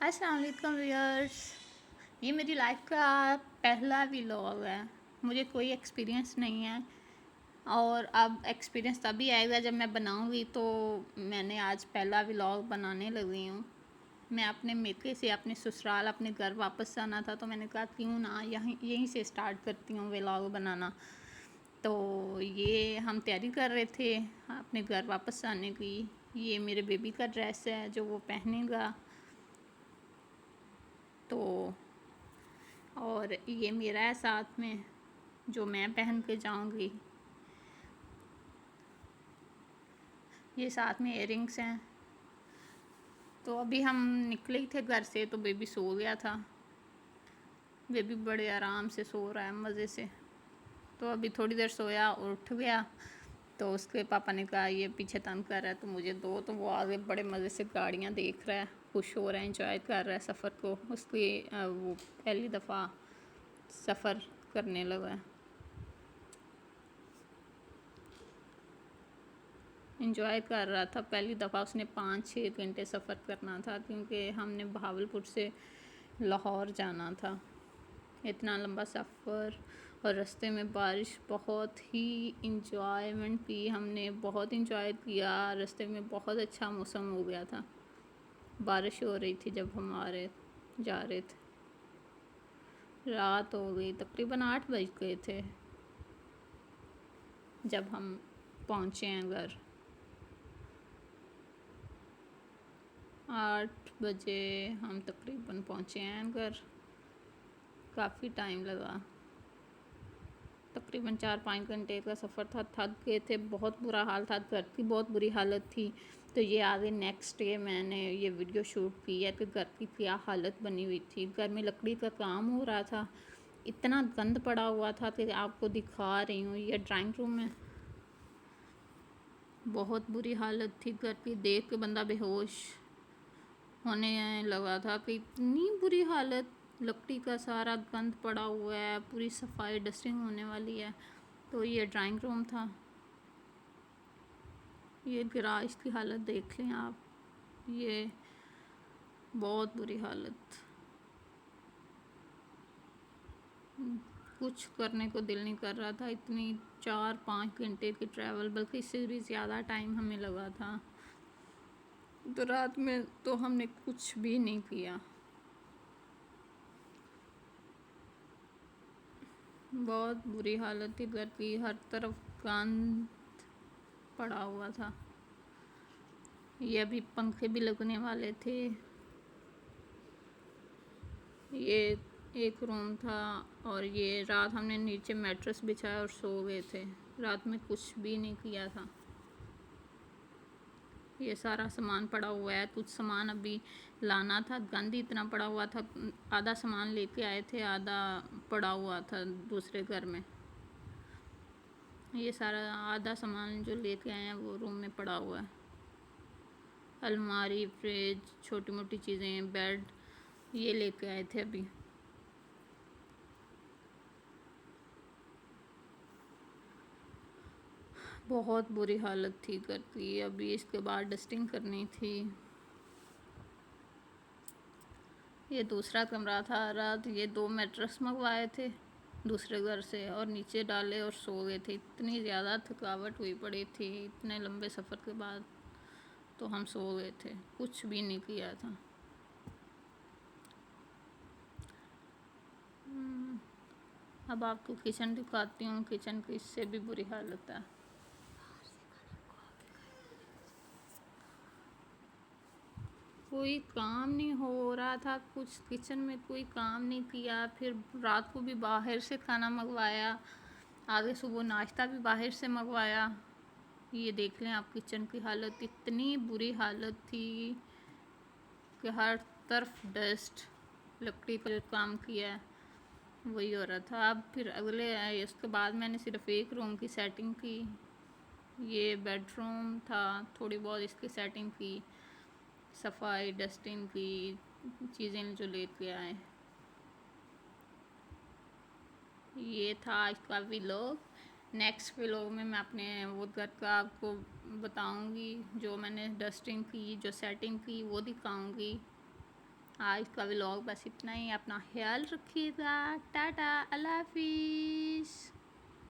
अस्सलाम वालेकुम व्यूअर्स। ये मेरी लाइफ का पहला व्लॉग है। मुझे कोई एक्सपीरियंस नहीं है और अब एक्सपीरियंस तभी आएगा जब मैं बनाऊंगी। तो मैंने आज पहला व्लॉग बनाने लगी हूँ। मैं अपने मेके से अपने ससुराल अपने घर वापस जाना था, तो मैंने कहा क्यों ना यहीं से स्टार्ट करती हूँ व्लॉग बनाना। तो ये हम तैयारी कर रहे थे अपने घर वापस जाने की। ये मेरे बेबी का ड्रेस है जो वो पहनेगा। तो और ये मेरा है साथ में जो मैं पहन के जाऊंगी। ये साथ में इयररिंग्स हैं। तो अभी हम निकले ही थे घर से तो बेबी सो गया था। बेबी बड़े आराम से सो रहा है मज़े से। तो अभी थोड़ी देर सोया और उठ गया। तो उसके पापा ने कहा ये पीछे तंग कर रहा है तो मुझे दो। तो वो आगे बड़े मज़े से गाड़ियाँ देख रहा है, खुश हो रहा है, इंजॉय कर रहा है सफ़र को। उसकी वो पहली दफ़ा सफ़र करने लगा है। इंजॉय कर रहा था। पहली दफ़ा उसने 5-6 घंटे सफ़र करना था क्योंकि हमने बहावलपुर से लाहौर जाना था। इतना लंबा सफ़र और रास्ते में बारिश, बहुत ही इंजॉयमेंट की हमने, बहुत इंजॉय किया। रास्ते में बहुत अच्छा मौसम हो गया था। बारिश हो रही थी जब हम जा रहे थे। रात हो गई, तकरीबन 8 बज गए थे जब हम पहुँचे हैं घर। 8 बजे हम तकरीबन पहुँचे हैं घर। काफ़ी टाइम लगा, तकरीबन 4-5 घंटे का सफ़र था। थक गए थे, बहुत बुरा हाल था, घर की बहुत बुरी हालत थी। तो ये आगे नेक्स्ट डे मैंने ये वीडियो शूट की है कि घर की क्या हालत बनी हुई थी। घर में लकड़ी का काम हो रहा था, इतना गंद पड़ा हुआ था कि आपको दिखा रही हूँ। ये ड्राइंग रूम में बहुत बुरी हालत थी घर की, देख के बंदा बेहोश होने लगा था कि इतनी बुरी हालत। लकड़ी का सारा गंद पड़ा हुआ है, पूरी सफाई डस्टिंग होने वाली है। तो ये ड्राइंग रूम था। ये गैराज की हालत देख लें आप, ये बहुत बुरी हालत। कुछ करने को दिल नहीं कर रहा था। इतनी 4-5 घंटे की ट्रैवल, बल्कि इससे भी ज़्यादा टाइम हमें लगा था। तो रात में तो हमने कुछ भी नहीं किया। बहुत बुरी हालत थी घर की, हर तरफ गंद पड़ा हुआ था। ये अभी पंखे भी लगने वाले थे। ये एक रूम था और ये रात हमने नीचे मैट्रेस बिछाया और सो गए थे। रात में कुछ भी नहीं किया था। ये सारा सामान पड़ा हुआ है, कुछ सामान अभी लाना था, गंद इतना पड़ा हुआ था। आधा सामान लेके आए थे, आधा पड़ा हुआ था दूसरे घर में। ये सारा आधा सामान जो लेके आए हैं वो रूम में पड़ा हुआ है। अलमारी, फ्रिज, छोटी मोटी चीज़ें, बेड, ये लेके आए थे अभी। बहुत बुरी हालत थी घर की। अभी इसके बाद डस्टिंग करनी थी। ये दूसरा कमरा था। रात ये 2 मैट्रेस मंगवाए थे दूसरे घर से और नीचे डाले और सो गए थे। इतनी ज़्यादा थकावट हुई पड़ी थी इतने लंबे सफ़र के बाद, तो हम सो गए थे, कुछ भी नहीं किया था। अब आपको किचन दिखाती हूँ। किचन की इससे भी बुरी हालत है। कोई काम नहीं हो रहा था, कुछ किचन में कोई काम नहीं किया। फिर रात को भी बाहर से खाना मंगवाया, आगे सुबह नाश्ता भी बाहर से मंगवाया। ये देख लें आप, किचन की हालत इतनी बुरी हालत थी कि हर तरफ डस्ट। लकड़ी का जो काम किया है वही हो रहा था। अब फिर अगले उसके बाद मैंने सिर्फ एक रूम की सेटिंग की। ये बेडरूम था, थोड़ी बहुत इसकी सेटिंग की, सफाई डस्टिंग की, चीज़ें जो लेके आए। ये था आज का व्लॉग। नेक्स्ट व्लॉग में मैं अपने वो घर का आपको बताऊंगी, जो मैंने डस्टिंग की, जो सेटिंग की, वो दिखाऊंगी। آج کا ولاگ بس اتنا ہی. اپنا خیال رکھیے گا. ٹاٹا، اللہ حافظ.